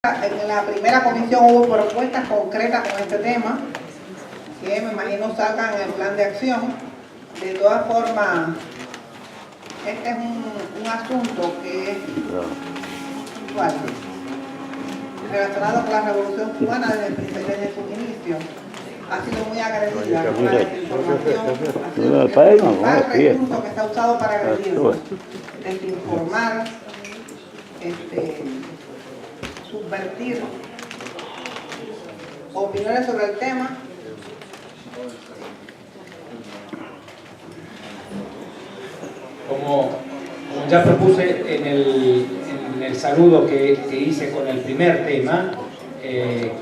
En la primera comisión hubo propuestas concretas con este tema, que me imagino sacan el plan de acción. De todas formas, este es un asunto que es igual, relacionado con la Revolución Cubana desde su inicio. Ha sido muy agredida con la desinformación, ha sido el principal recurso que está usado para agredirnos, desinformar, subvertir opiniones sobre el tema. Como ya propuse en el saludo que hice con el primer tema,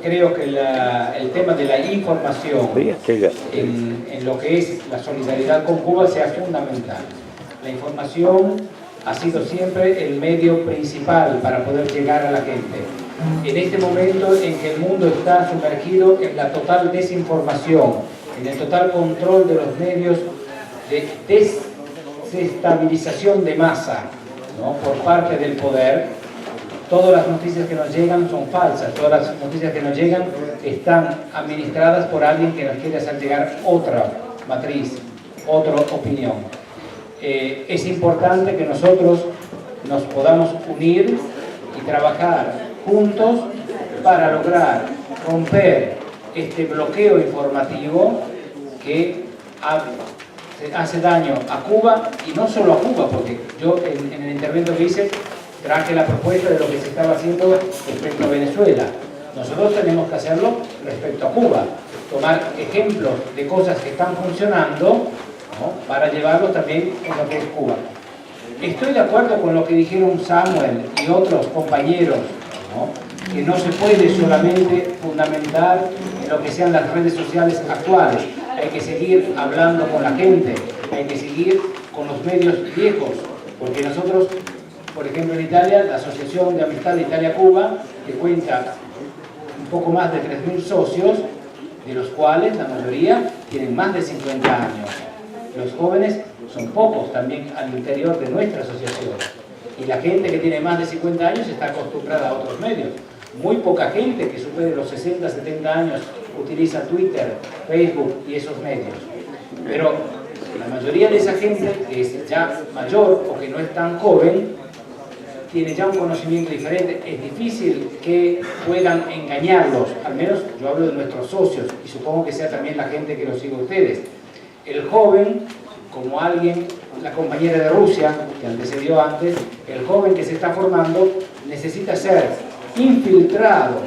creo que el tema de la información en lo que es la solidaridad con Cuba sea fundamental. La información ha sido siempre el medio principal para poder llegar a la gente. En este momento en que el mundo está sumergido en la total desinformación, en el total control de los medios de desestabilización de masa, ¿no?, por parte del poder, todas las noticias que nos llegan son falsas, todas las noticias que nos llegan están administradas por alguien que nos quiere hacer llegar otra matriz, otra opinión. Es importante que nosotros nos podamos unir y trabajar juntos para lograr romper este bloqueo informativo que hace daño a Cuba, y no solo a Cuba, porque yo en el intervento que hice traje la propuesta de lo que se estaba haciendo respecto a Venezuela. Nosotros tenemos que hacerlo respecto a Cuba, tomar ejemplos de cosas que están funcionando, ¿no?, para llevarlos también en lo que es Cuba. Estoy de acuerdo con lo que dijeron Samuel y otros compañeros, ¿no?, que no se puede solamente fundamentar en lo que sean las redes sociales actuales. Hay que seguir hablando con la gente, hay que seguir con los medios viejos, porque nosotros, por ejemplo en Italia, la Asociación de Amistad de Italia-Cuba, que cuenta un poco más de 3.000 socios, de los cuales la mayoría tienen más de 50 años. Los jóvenes son pocos también al interior de nuestra asociación. Y la gente que tiene más de 50 años está acostumbrada a otros medios. Muy poca gente que supere los 60, 70 años utiliza Twitter, Facebook y esos medios. Pero la mayoría de esa gente que es ya mayor o que no es tan joven, tiene ya un conocimiento diferente. Es difícil que puedan engañarlos, al menos yo hablo de nuestros socios, y supongo que sea también la gente que los sigue a ustedes. El joven, como alguien, la compañera de Rusia, que antecedió antes, el joven que se está formando necesita ser infiltrado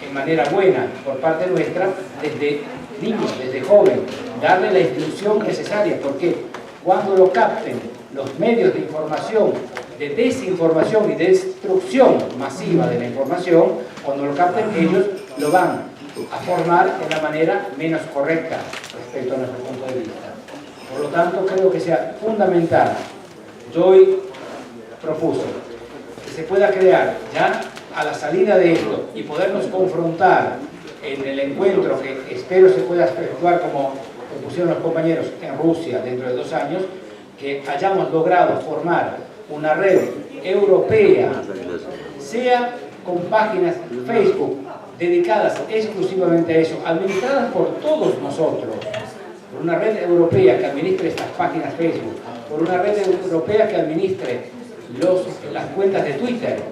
en manera buena por parte nuestra desde niño, desde joven, darle la instrucción necesaria, porque cuando lo capten los medios de información, de desinformación y destrucción masiva de la información, cuando lo capten ellos lo van a formar de la manera menos correcta respecto a nuestro punto de vista. Por lo tanto, creo que sea fundamental. Yo hoy propuse que se pueda crear ya a la salida de esto y podernos confrontar en el encuentro que espero se pueda efectuar como propusieron los compañeros en Rusia dentro de 2 años, que hayamos logrado formar una red europea, sea con páginas Facebook dedicadas exclusivamente a eso, administradas por todos nosotros, por una red europea que administre estas páginas Facebook, por una red europea que administre las cuentas de Twitter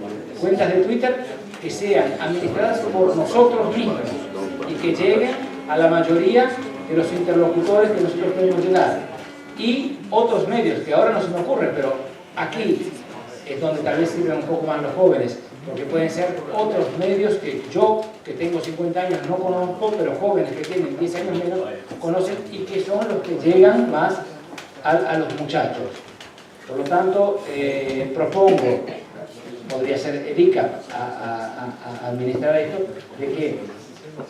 que sean administradas por nosotros mismos y que lleguen a la mayoría de los interlocutores que nosotros tenemos que dar. Y otros medios que ahora no se me ocurren, pero aquí es donde tal vez sirven un poco más los jóvenes, porque pueden ser otros medios que yo, que tengo 50 años, no conozco, pero jóvenes que tienen 10 años menos conocen y que son los que llegan más a los muchachos. Por lo tanto, propongo, podría ser Erika a administrar esto, de que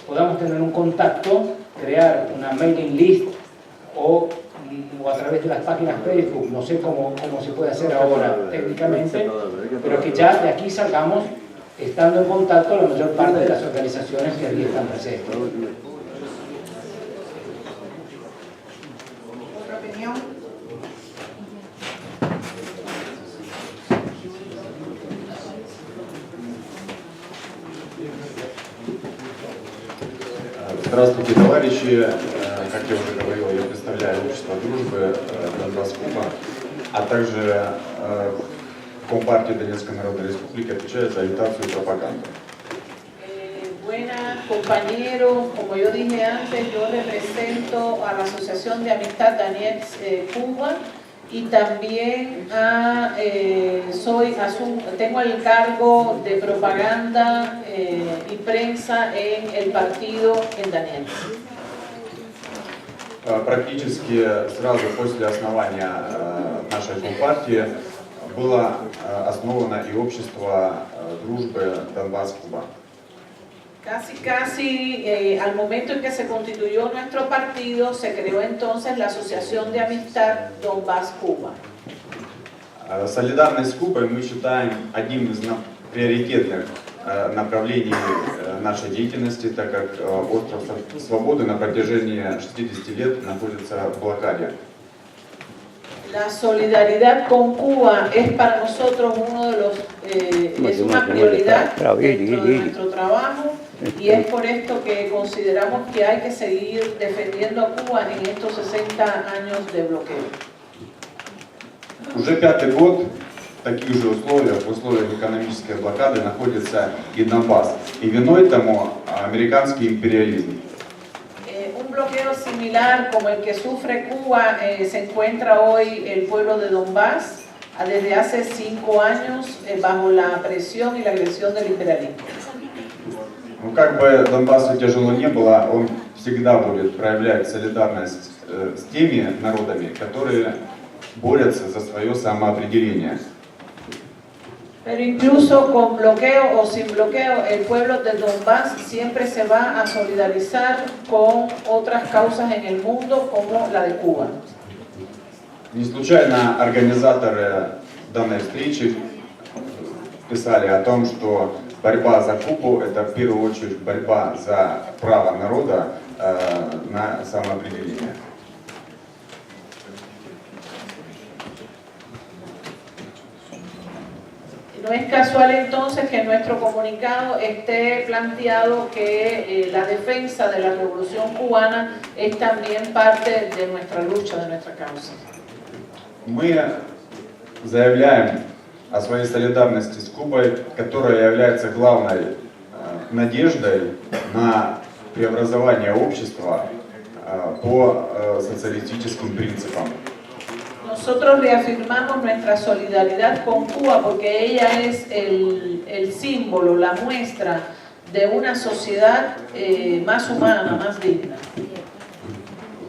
podamos tener un contacto, crear una mailing list o a través de las páginas Facebook, no sé cómo se puede hacer ahora técnicamente, pero que ya de aquí salgamos estando en contacto la mayor parte de las organizaciones que aquí están presentes. ¿Otra opinión? Здравствуйте, товарищи. Как я уже говорил, я представляю общество дружбы Донбасс-Куба, а также Компартию Донецкой Народной Республики отвечает за агитацию и пропаганду. Buenas compañeros, como yo dije antes, yo represento a la Asociación de Amistad Donetsk-Cuba y también tengo el cargo de propaganda y prensa en el partido en Donetsk. Практически сразу после основания нашей компартии было основано и общество дружбы Донбасс-Куба. Casi al momento en que se constituyó nuestro partido, se creó entonces la Asociación de Amistad Donbass-Cuba. Солидарность с Кубой мы считаем одним из приоритетных направлений нашей деятельности, так как остров Свободы на протяжении 60 лет находится в блокаде. La solidaridad con Cuba es para nosotros es una prioridad dentro de nuestro trabajo y es por esto que consideramos que hay que seguir defendiendo a Cuba en estos 60 años de bloqueo. Уже пятый год в таких же условиях, в условиях экономической блокады, находится и Донбасс. И виной тому американский империализм. Un bloqueo similar como el que sufre Cuba se encuentra hoy el pueblo de Donbass desde hace 5 años bajo la presión y la agresión del imperialismo. Ну, как бы Донбассу тяжело не было, он всегда будет проявлять солидарность с теми народами, которые борются за свое самоопределение. Pero incluso con bloqueo o sin bloqueo, el pueblo de Donbass siempre se va a solidarizar con otras causas en el mundo como la de Cuba. Не случайно организаторы данной встречи писали о том, что борьба за Кубу – это в первую очередь борьба за право народа на самоопределение. No es casual entonces que en nuestro comunicado esté planteado que la defensa de la revolución cubana es también parte de nuestra lucha, de nuestra causa. Мы заявляем о своей солидарности с Кубой, которая является главной надеждой на преобразование общества по социалистическим принципам. Nosotros reafirmamos nuestra solidaridad con Cuba porque ella es el símbolo, la muestra de una sociedad más humana, más digna.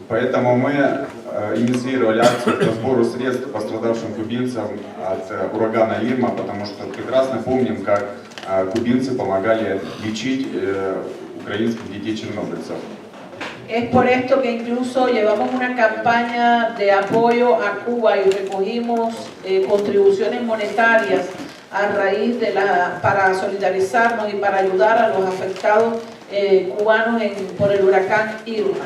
Поэтому мы инициировали акцию по сбору средств пострадавшим кубинцам от урагана Ирма, потому что прекрасно помним, как кубинцы помогали лечить украинских детей-чернобыльцев. Es por esto que incluso llevamos una campaña de apoyo a Cuba y recogimos contribuciones monetarias a raíz para solidarizarnos y para ayudar a los afectados cubanos por el huracán Irma.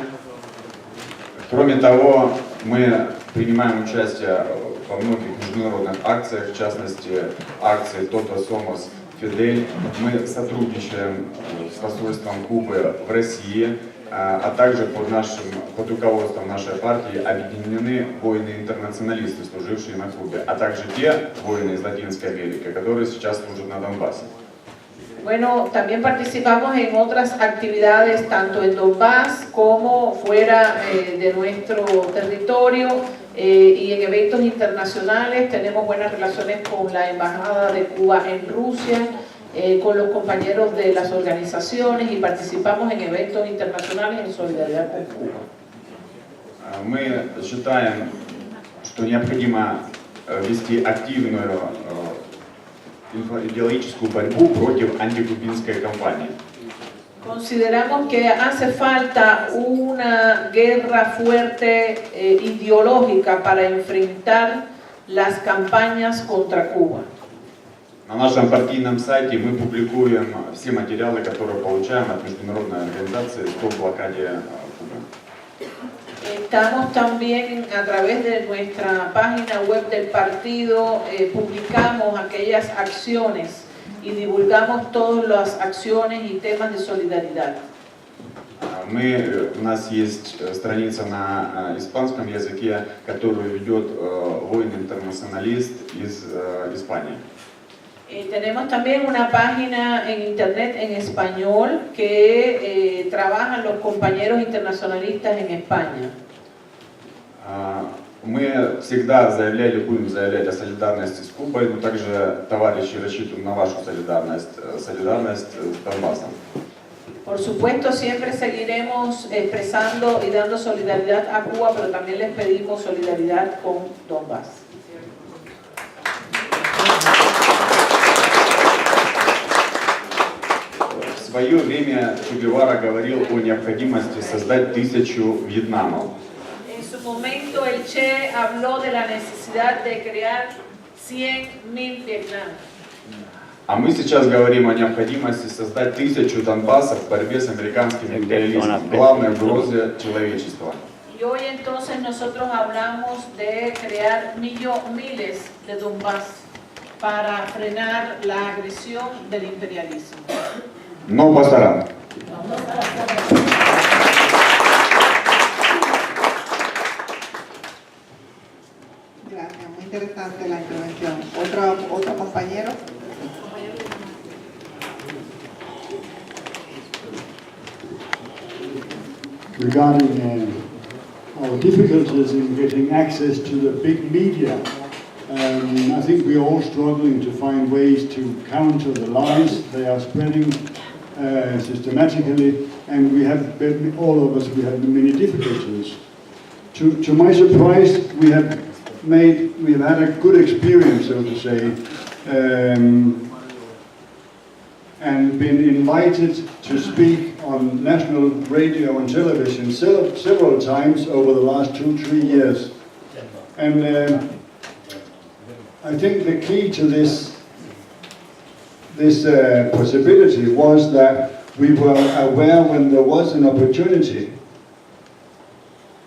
Кроме того, мы принимаем участие во многих международных акциях, в частности, акции «Тото Сомос Фидель». Мы сотрудничаем с посольством Кубы в России, а также под руководством нашей партии объединены воины-интернационалисты, служившие на Кубе, а также те воины из Латинской Америки, которые сейчас служат на Донбассе. Bueno, también participamos en otras actividades, tanto en Donbass como fuera de nuestro territorio y en eventos internacionales. Tenemos buenas relaciones con la Embajada de Cuba en Rusia, con los compañeros de las organizaciones y participamos en eventos internacionales en solidaridad con Cuba. Мы считаем, что необходимо вести активную идеологическую борьбу против антикубинской кампании. Consideramos que hace falta una guerra fuerte ideológica para enfrentar las campañas contra Cuba. На нашем партийном сайте мы публикуем все материалы, которые получаем от международной организации по блокаде Кубы. Estamos también a través de nuestra página web del partido, publicamos aquellas acciones y divulgamos todas las acciones y temas de solidaridad. у нас есть страница на испанском языке, которую ведет воин-интернационалист из Испании. Tenemos también una página en internet en español que trabajan los compañeros internacionalistas en España. Мы всегда заявляли, будем заявлять о солидарности с Кубой, но также, товарищи, рассчитываем на вашу солидарность с Донбассом. Por supuesto, siempre seguiremos expresando y dando solidaridad a Cuba, pero también les pedimos solidaridad con Donbass. В свое время Че Гевара говорил о необходимости создать 1000 Вьетнамов. En su momento, el Che habló de la necesidad de crear 100.000 Vietnam. А мы сейчас говорим о необходимости создать 1000 Донбассов в борьбе с американским империализмом, главной угрозой человечества. Y hoy entonces nosotros hablamos de crear miles de Donbass para frenar la agresión del imperialismo. No pasará. Gracias, muy interesante la intervención. ¿Otro compañero? Regarding our difficulties in getting access to the big media, I think we are all struggling to find ways to counter the lies they are spreading systematically, and we have been, all of us, we have many difficulties. To my surprise, we have had a good experience, so to say, and been invited to speak on national radio and television several times over the last 2-3 years. And I think the key to this possibility was that we were aware when there was an opportunity.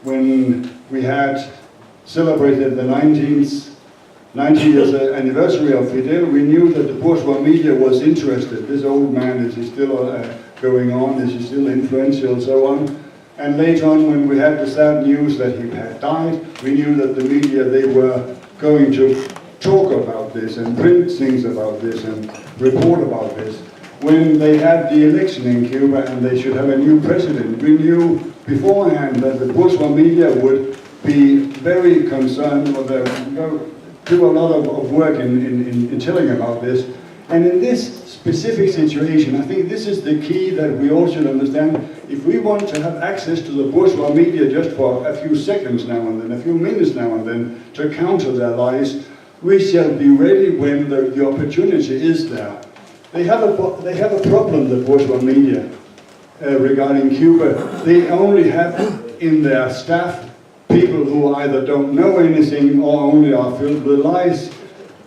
When we had celebrated the 90 years anniversary of Fidel, we knew that the bourgeois media was interested. This old man, is he still going on? Is he still influential? And so on. And later on, when we had the sad news that he had died, we knew that the media, they were going to talk about this and print things about this and report about this. When they had the election in Cuba and they should have a new president, we knew beforehand that the bourgeois media would be very concerned, or they would do a lot of work in telling about this. And in this specific situation, I think this is the key that we all should understand. If we want to have access to the bourgeois media just for a few seconds now and then, a few minutes now and then, to counter their lies, we shall be ready when the opportunity is there. They have a problem, the bourgeois media, regarding Cuba. They only have in their staff people who either don't know anything or only are filled with lies.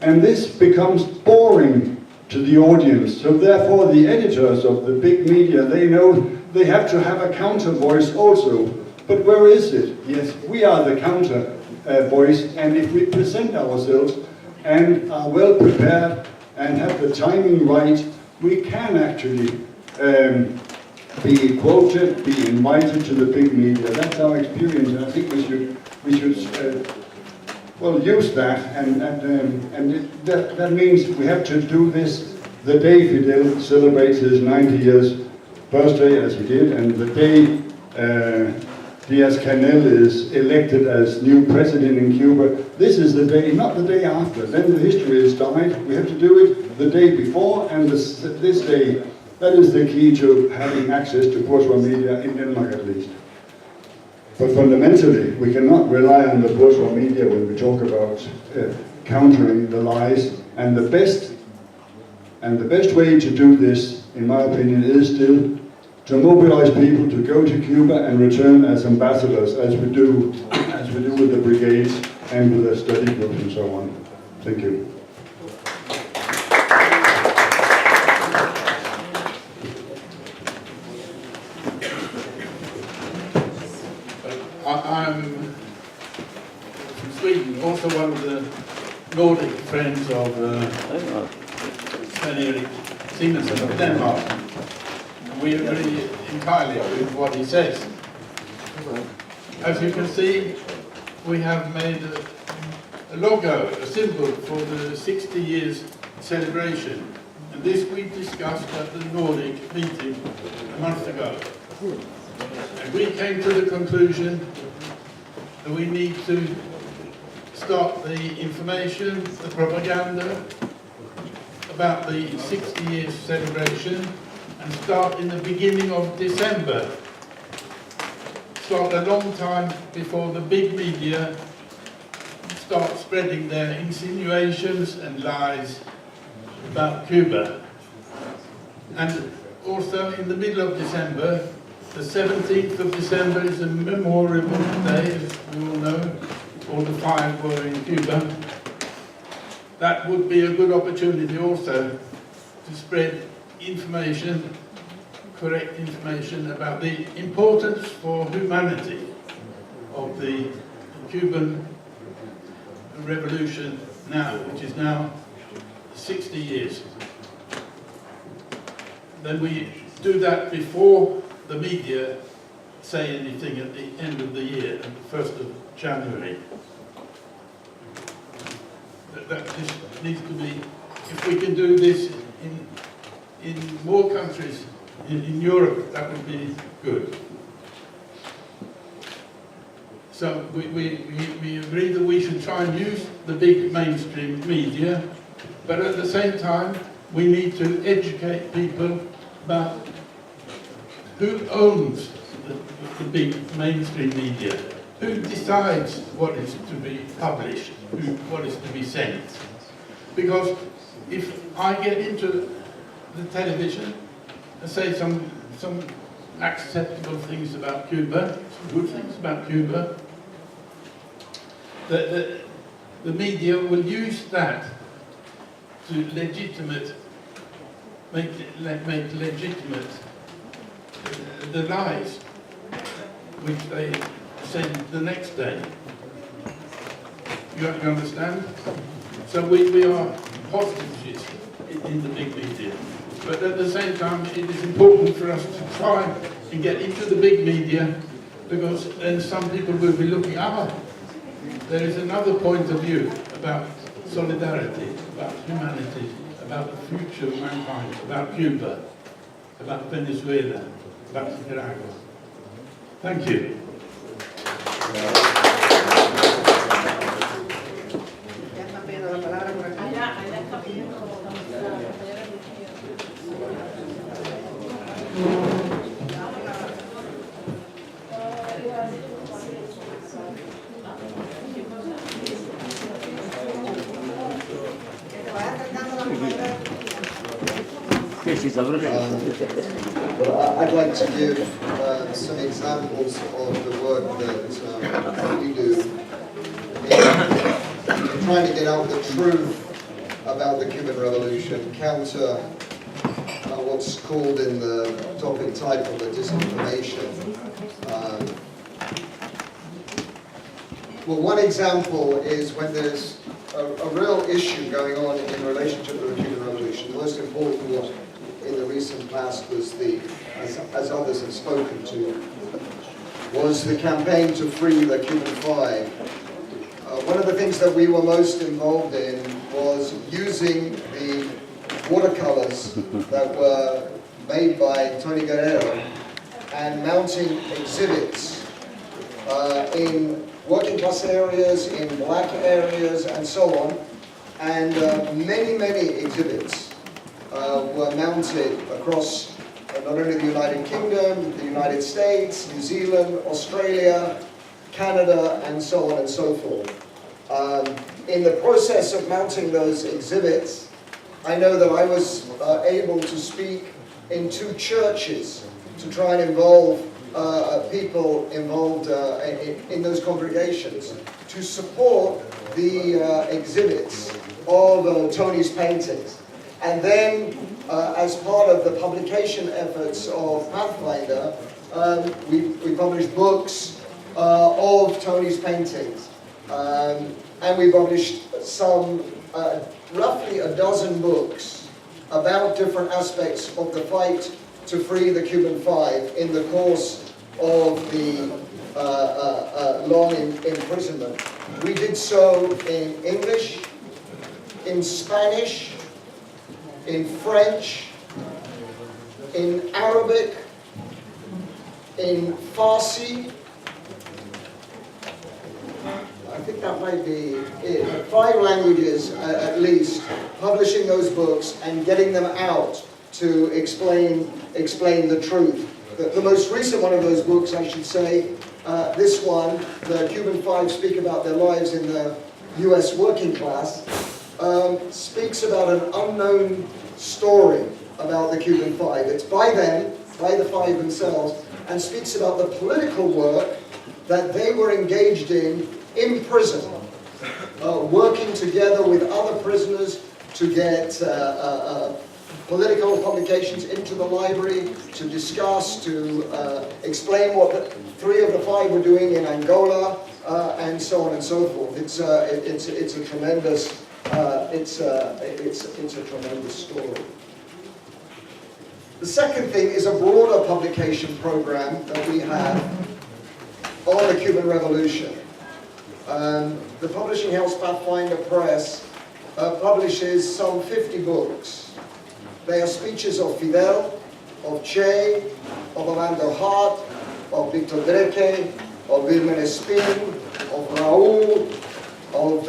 And this becomes boring to the audience. So therefore the editors of the big media, they know they have to have a counter voice also. But where is it? Yes, we are the counter voice, and if we present ourselves and are well prepared and have the timing right, we can actually be quoted, be invited to the big media. That's our experience, and I think we should use that, and that means we have to do this the day Fidel celebrates his 90 years birthday, as he did, and the day Díaz-Canel is elected as new president in Cuba. This is the day, not the day after. Then the history has died. We have to do it the day before, and this day. That is the key to having access to bourgeois media in Denmark, at least. But fundamentally, we cannot rely on the bourgeois media when we talk about countering the lies. And the best way to do this, in my opinion, is still to mobilize people to go to Cuba and return as ambassadors, as we do with the brigades and with the study groups and so on. Thank you. I'm from Sweden, also one of the Nordic friends of Sven-Erik Simonsen of Denmark. And we agree entirely with what he says. As you can see, we have made a logo, a symbol for the 60 years celebration. And this we discussed at the Nordic meeting a month ago. And we came to the conclusion that we need to start the information, the propaganda about the 60 years celebration and start in the beginning of December. Start a long time before the big media start spreading their insinuations and lies about Cuba. And also in the middle of December, the 17th of December is a memorable day, as we all know. All the five were in Cuba. That would be a good opportunity also to spread information, correct information about the importance for humanity of the Cuban revolution now, which is now 60 years. Then we do that before the media say anything at the end of the year, at the 1st of January. That this needs to be, if we can do this in more countries in Europe, that would be good. So we agree that we should try and use the big mainstream media, but at the same time we need to educate people about who owns the big mainstream media, who decides what is to be published, what is to be sent. Because if I get into the television and say some acceptable things about Cuba, some good things about Cuba, the media will use that to make legitimate the lies which they send the next day. You understand? So we are hostages in the big media. But at the same time, it is important for us to try and get into the big media, because then some people will be looking, there is another point of view about solidarity, about humanity, about the future of mankind, about Cuba, about Venezuela, about Nicaragua. Thank you. Well, I'd like to give some examples of the work that we do in trying to get out the truth about the Cuban Revolution, counter what's called in the topic title the disinformation. Well, one example is when there's a real issue going on in relationship to the Cuban Revolution. The most important one in the recent past was as others have spoken to, was the campaign to free the Cuban Five. One of the things that we were most involved in was using the watercolors that were made by Tony Guerrero and mounting exhibits in working class areas, in black areas, and so on. And many exhibits were mounted across not only the United Kingdom, the United States, New Zealand, Australia, Canada, and so on and so forth. In the process of mounting those exhibits, I know that I was able to speak in 2 churches to try and involve people involved in those congregations to support the exhibits of Tony's paintings. And then, as part of the publication efforts of Pathfinder, we published books of Tony's paintings. And we published some, roughly a dozen books about different aspects of the fight to free the Cuban Five in the course of the long imprisonment. We did so in English, in Spanish, in French, in Arabic, in Farsi. I think that might be it. 5 languages at least, publishing those books and getting them out to explain the truth. The most recent one of those books, I should say, this one, the Cuban Five speak about their lives in the US working class, speaks about an unknown story about the Cuban Five. It's by them, by the Five themselves, and speaks about the political work that they were engaged in prison, working together with other prisoners to get political publications into the library, to discuss, to explain what the 3 of the 5 were doing in Angola, and so on and so forth. It's a tremendous story. The second thing is a broader publication program that we have on the Cuban Revolution. The publishing house Pathfinder Press publishes some 50 books. They are speeches of Fidel, of Che, of Orlando Hart, of Victor Dreke, of Wilmer Espin, of Raúl, of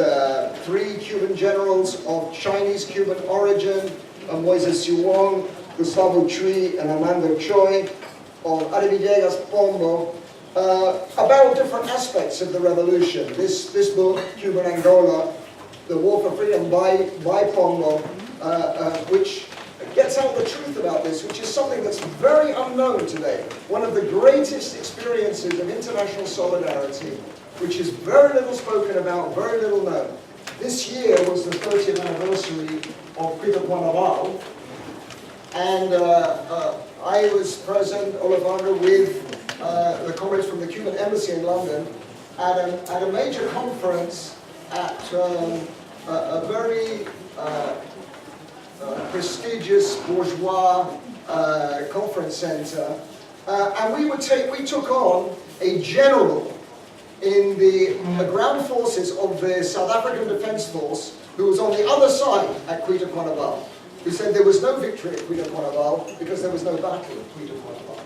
3 Cuban generals of Chinese-Cuban origin, of Moises Yuong, Gustavo Chui, and Armando Choi, of Arevillegas Pombo, about different aspects of the revolution. This book, Cuban Angola, The War for Freedom by Pombo, which gets out the truth about this, which is something that's very unknown today. One of the greatest experiences of international solidarity, which is very little spoken about, very little known. This year was the 30th anniversary of Quito Carnaval, and I was present, Olivandro, with the comrades from the Cuban Embassy in London at a major conference at a very prestigious bourgeois conference center, and we took on a general in the ground forces of the South African Defence Force, who was on the other side at Quito Carnaval, who said there was no victory at Quito Carnaval because there was no battle at Quito Carnaval.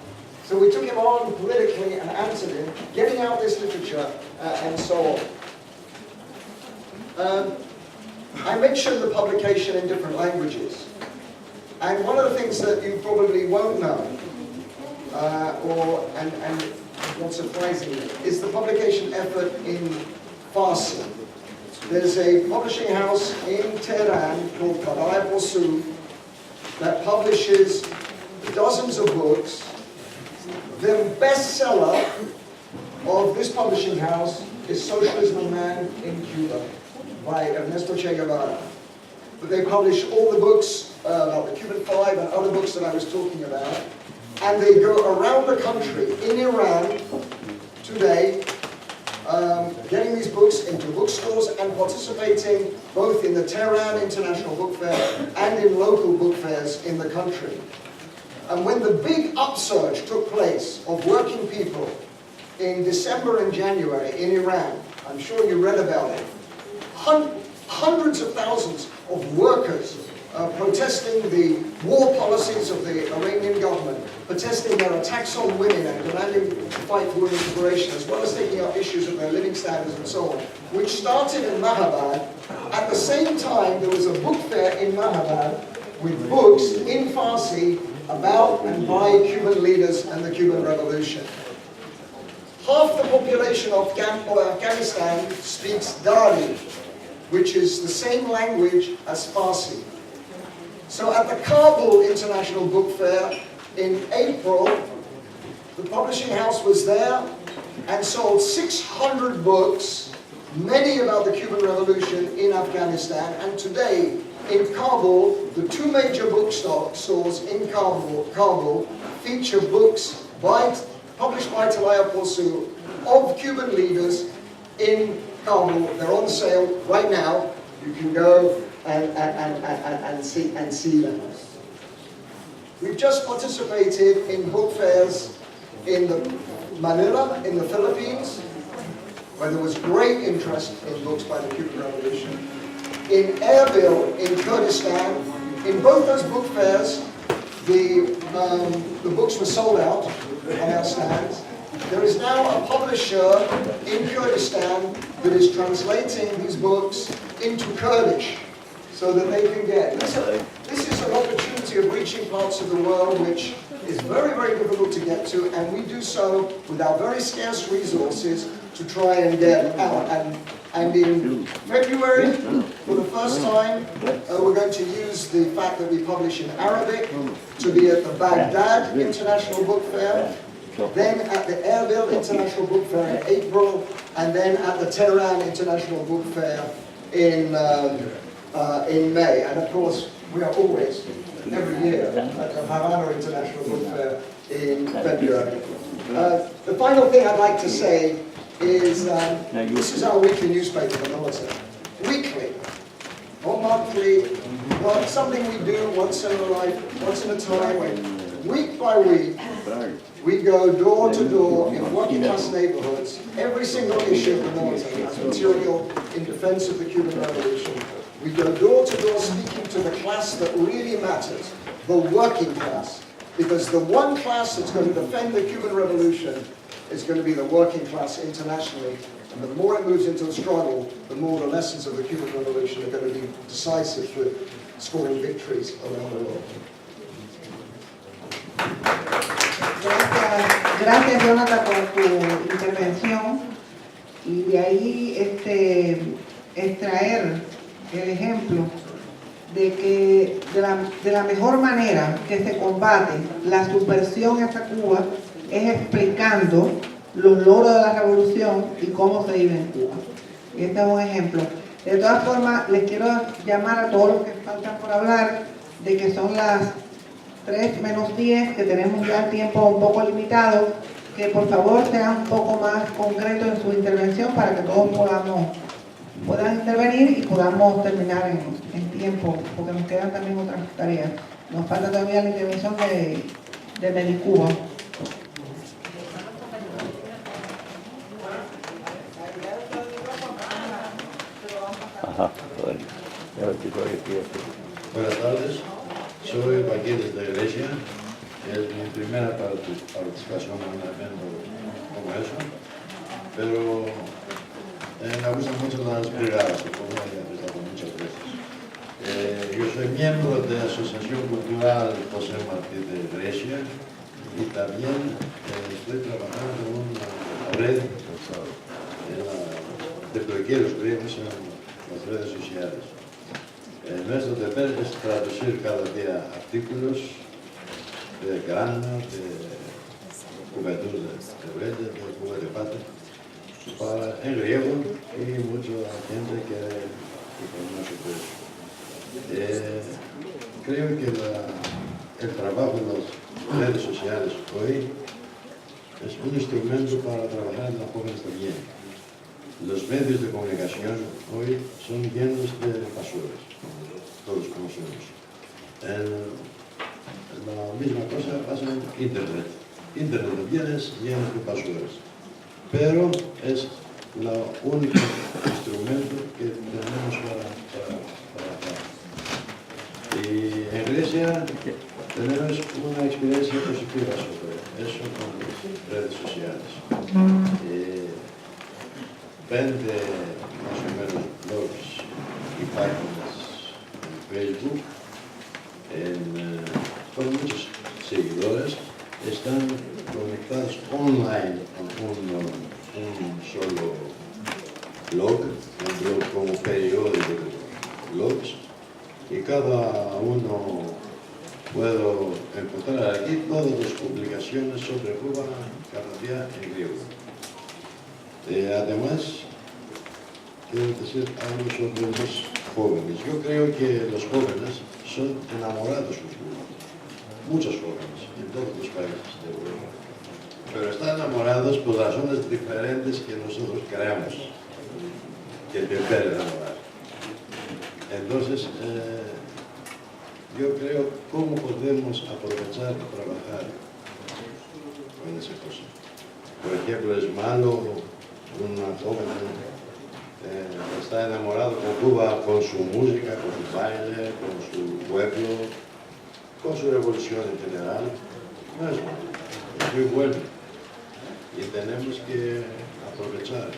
So we took him on politically and answered him, getting out this literature and so on. I mentioned the publication in different languages, and one of the things that you probably won't know, and not surprisingly, is the publication effort in Farsi. There's a publishing house in Tehran called Prelepom that publishes dozens of books. The bestseller of this publishing house is Socialism and Man in Cuba by Ernesto Che Guevara. But they publish all the books about the Cuban Five and other books that I was talking about, and they go around the country in Iran today, getting these books into bookstores and participating both in the Tehran International Book Fair and in local book fairs in the country. And when the big upsurge took place of working people in December and January in Iran, I'm sure you read about it, hundreds of thousands of workers protesting the war policies of the Iranian government, protesting their attacks on women and demanding to fight for women's liberation, as well as taking up issues of their living standards and so on, which started in Mahabad. At the same time, there was a book fair in Mahabad with books in Farsi about and by Cuban leaders and the Cuban Revolution. Half the population of Afghanistan speaks Dari, which is the same language as Farsi. So at the Kabul International Book Fair in April, the publishing house was there and sold 600 books, many about the Cuban Revolution in Afghanistan. And today, in Kabul, the 2 major bookstores in Kabul feature books published by Prelepom of Cuban leaders in Kabul. They're on sale right now. You can go and see them. We've just participated in book fairs in Manila, in the Philippines, where there was great interest in books by the Cuban Revolution. In Erbil, in Kurdistan, in both those book fairs, the books were sold out on our stands. There is now a publisher in Kurdistan that is translating these books into Kurdish so that they can get. This is an opportunity of reaching parts of the world which is very, very difficult to get to, and we do so with our very scarce resources to try and get out. And in February, for the first time, we're going to use the fact that we publish in Arabic to be at the Baghdad International Book Fair, then at the Erbil International Book Fair in April, and then at the Tehran International Book Fair in May. And of course, we are always, every year, at the Havana International Book Fair in February. The final thing I'd like to say is, this is our weekly newspaper, the Narode. Weekly, not monthly, not something we do once in a life, once in a time. Week by week, we go door to door in working class neighborhoods. Every single issue of the Narode has material in defense of the Cuban Revolution. We go door to door speaking to the class that really matters, the working class. Because the one class that's going to defend the Cuban Revolution is going to be the working class internationally. And the more it moves into the struggle, the more the lessons of the Cuban Revolution are going to be decisive for scoring victories around the world. Gracias Jonathan por tu intervención, y de ahí extraer el ejemplo de que de la mejor manera que se combate la subversión hacia Cuba es explicando los logros de la revolución y cómo se vive en Cuba. Y este es un ejemplo. De todas formas, les quiero llamar a todos los que faltan por hablar, de que son las 3 menos 10, que tenemos ya el tiempo un poco limitado, que por favor sean un poco más concretos en su intervención para que todos puedan intervenir y podamos terminar en tiempo, porque nos quedan también otras tareas. Nos falta todavía la intervención de Medicuba. Buenas tardes, soy aquí desde Grecia. Es mi primera participación en un evento como eso, pero me gustan mucho las brigadas, como ya he estado muchas veces. Yo soy miembro de la Asociación Cultural José Martí de Grecia y también estoy trabajando en una red de bloqueos griegos en las redes sociales. Nuestro deber es traducir cada día artículos de grano, de juventud de Reyes, de Cuba de Pata, en griego, y mucha gente que conoce eso. Creo que el trabajo en las redes sociales hoy es un instrumento para trabajar en los jóvenes también. Los medios de comunicación hoy son llenos de basuras, todos conocemos. La misma cosa pasa en Internet. Internet también es lleno de basuras, pero es el único instrumento que tenemos para trabajar. Y en Grecia tenemos una experiencia positiva sobre eso con las redes sociales. 20 más o menos blogs y páginas en Facebook, con muchos seguidores, están conectados online con un solo blog, un blog como periódico de blogs, y cada uno puedo encontrar aquí todas las publicaciones sobre Cuba cada día en griego. Además, quiero decir algo sobre los jóvenes. Yo creo que los jóvenes son enamorados de Cuba. Muchos jóvenes en todos los países de Europa. Pero están enamorados por razones diferentes que nosotros creemos que deben enamorar. Entonces, yo creo cómo podemos aprovechar y trabajar con esa cosa. Por ejemplo, es malo una joven está enamorado con Cuba, con su música, con su baile, con su pueblo, con su revolución en general. No es malo, es muy bueno y tenemos que aprovechar.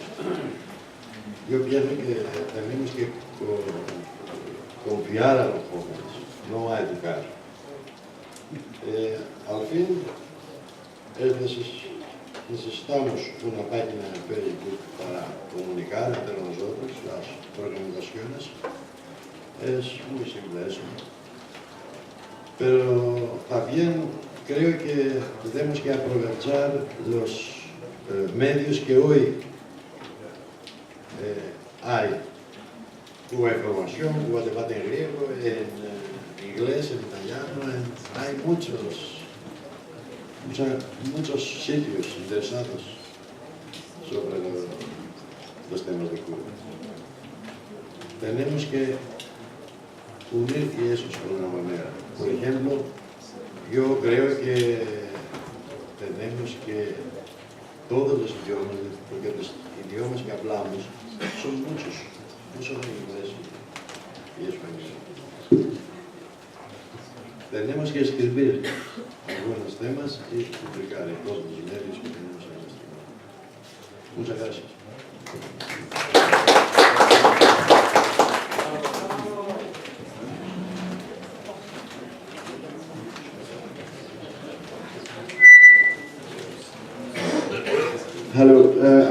Yo pienso que tenemos que confiar a los jóvenes, no a educar. Al fin, necesitamos una página en Facebook para comunicar entre nosotros, las organizaciones. Es muy simple eso. Pero también creo que tenemos que aprovechar los medios que hoy hay. Cuba Información, Cuba Debate en griego, en inglés, en italiano, hay muchos sitios interesados sobre los temas de Cuba. Tenemos que unir esos de una manera. Por ejemplo, yo creo que tenemos que todos los idiomas, porque los idiomas que hablamos son muchos, no solo inglés y español. Tenemos que escribir algunos temas y publicar en todos los medios que tenemos en nuestro mundo. Muchas gracias. Hello,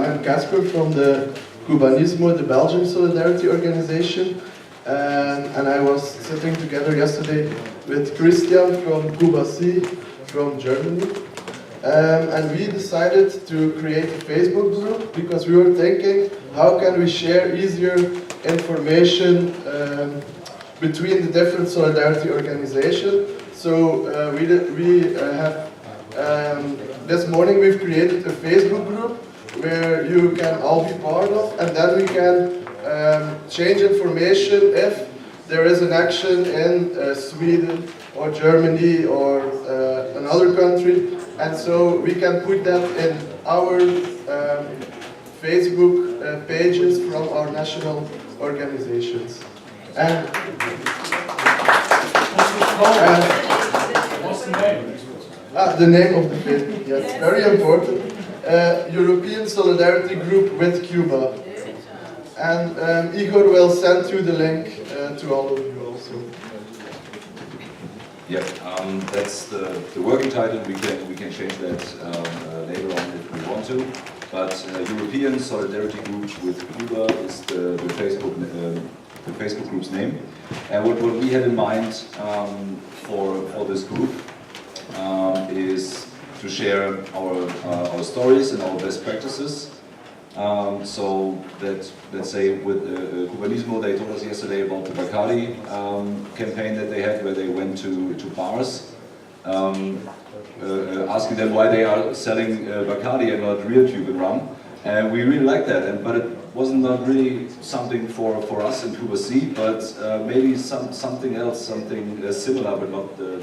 I'm Casper from the Kubanismo, the Belgian Solidarity Organization, and I was sitting together yesterday with Christian from Kubansi from Germany, and we decided to create a Facebook group because we were thinking how can we share easier information between the different solidarity organizations. So this morning we've created a Facebook group where you can all be part of, and then we can change information if there is an action in Sweden or Germany or another country, and so we can put that in our Facebook pages from our national organizations. And what's the name? The name of the Facebook, yes, very important. European Solidarity Group with Cuba. And Igor will send you the link to all of you also. Yeah, that's the working title. We can change that later on if we want to. But European Solidarity Group with Cuba is the Facebook group's name. And what we had in mind for this group is to share our stories and our best practices. So that, let's say, with Kubanismo, they told us yesterday about the Bacardi campaign that they had, where they went to bars, asking them why they are selling Bacardi and not real Cuban rum. And we really like that, but it wasn't not really something for us in Kubansi, but maybe something else, something similar, but not the